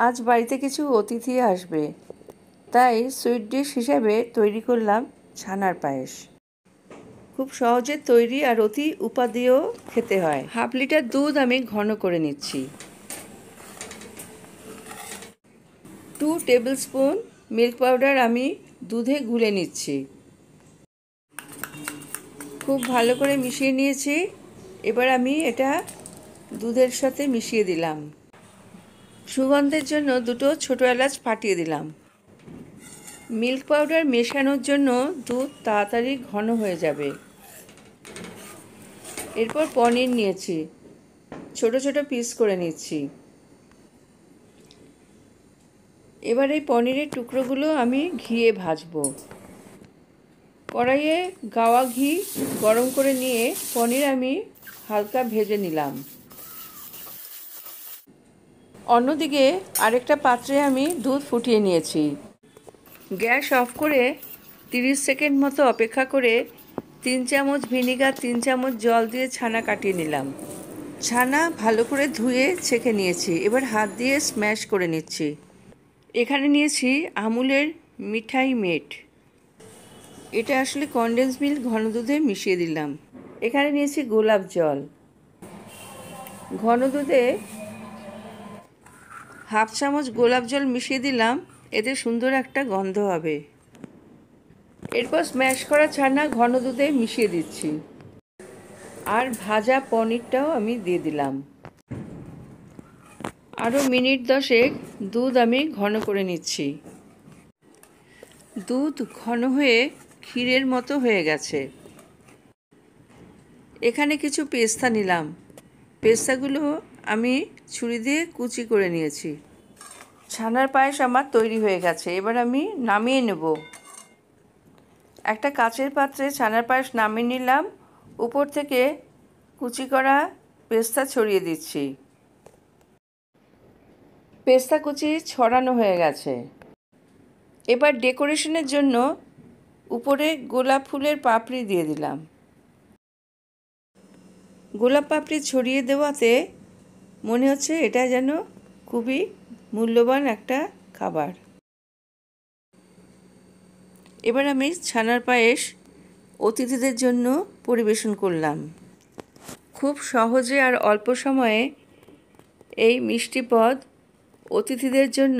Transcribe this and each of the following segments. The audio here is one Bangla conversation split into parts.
আজ বাড়িতে কিছু অতিথি আসবে, তাই সুইট ডিশ হিসেবে তৈরি করলাম ছানার পায়েস। খুব সহজে তৈরি আর অতি উপাদেয় খেতে হয়। 1/2 লিটার দুধ আমি ঘন করে নিচ্ছি। 2 টেবিল স্পুন মিল্ক পাউডার আমি দুধে গুলে নিচ্ছি। খুব ভালো করে মিশিয়ে নিয়েছি। এবার আমি এটা দুধের সাথে মিশিয়ে দিলাম। সুগন্ধের জন্য 2টো ছোটো এলাচ ফাটিয়ে দিলাম। মিল্ক পাউডার মেশানোর জন্য দুধ তাড়াতাড়ি ঘন হয়ে যাবে। এরপর পনির নিয়েছি, ছোট ছোট পিস করে নিচ্ছি। এবার এই পনিরের টুকরোগুলো আমি ঘিয়ে ভাজবো। কড়াইয়ে গাওয়া ঘি গরম করে নিয়ে পনির আমি হালকা ভেজে নিলাম। অন্যদিকে আরেকটা পাত্রে আমি দুধ ফুটিয়ে নিয়েছি। গ্যাস অফ করে 30 সেকেন্ড মতো অপেক্ষা করে 3 চামচ ভিনিগার 3 চামচ জল দিয়ে ছানা কাটিয়ে নিলাম। ছানা ভালো করে ধুয়ে ছেঁকে নিয়েছি। এবার হাত দিয়ে স্ম্যাশ করে নিচ্ছি। এখানে নিয়েছি আমুলের মিঠাই মেট। এটা আসলে কনডেন্স মিল্ক ঘন দুধে মিশিয়ে দিলাম। এখানে নিয়েছি গোলাপ জল। ঘন দুধে 1/2 চামচ গোলাপ জল মিশিয়ে দিলাম, এতে সুন্দর একটা গন্ধ হবে। এরপর স্ম্যাশ করা ছানা ঘন দুধে মিশিয়ে দিচ্ছি। আর ভাজা পনিরটাও আমি দিয়ে দিলাম। আরও মিনিট 10 দুধ আমি ঘন করে নিচ্ছি। দুধ ঘন হয়ে ক্ষীরের মতো হয়ে গেছে। এখানে কিছু পেস্তা নিলাম। পেস্তাগুলো আমি ছুরি দিয়ে কুচি করে নিয়েছি। ছানার পায়েস আমার তৈরি হয়ে গেছে। এবার আমি নামিয়ে নেব। একটা কাচের পাত্রে ছানার পায়েস নামিয়ে নিলাম। উপর থেকে কুচি করা পেস্তা ছড়িয়ে দিচ্ছি। পেস্তা কুচি ছড়ানো হয়ে গেছে। এবার ডেকোরেশনের জন্য উপরে গোলাপ ফুলের পাপড়ি দিয়ে দিলাম। গোলাপ পাপড়ি ছড়িয়ে দেওয়াতে মনে হচ্ছে এটা যেন খুবই মূল্যবান একটা খাবার। এবার আমি ছানার পায়েস অতিথিদের জন্য পরিবেশন করলাম। খুব সহজে আর অল্প সময়ে এই মিষ্টি পদ অতিথিদের জন্য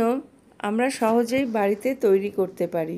আমরা সহজেই বাড়িতে তৈরি করতে পারি।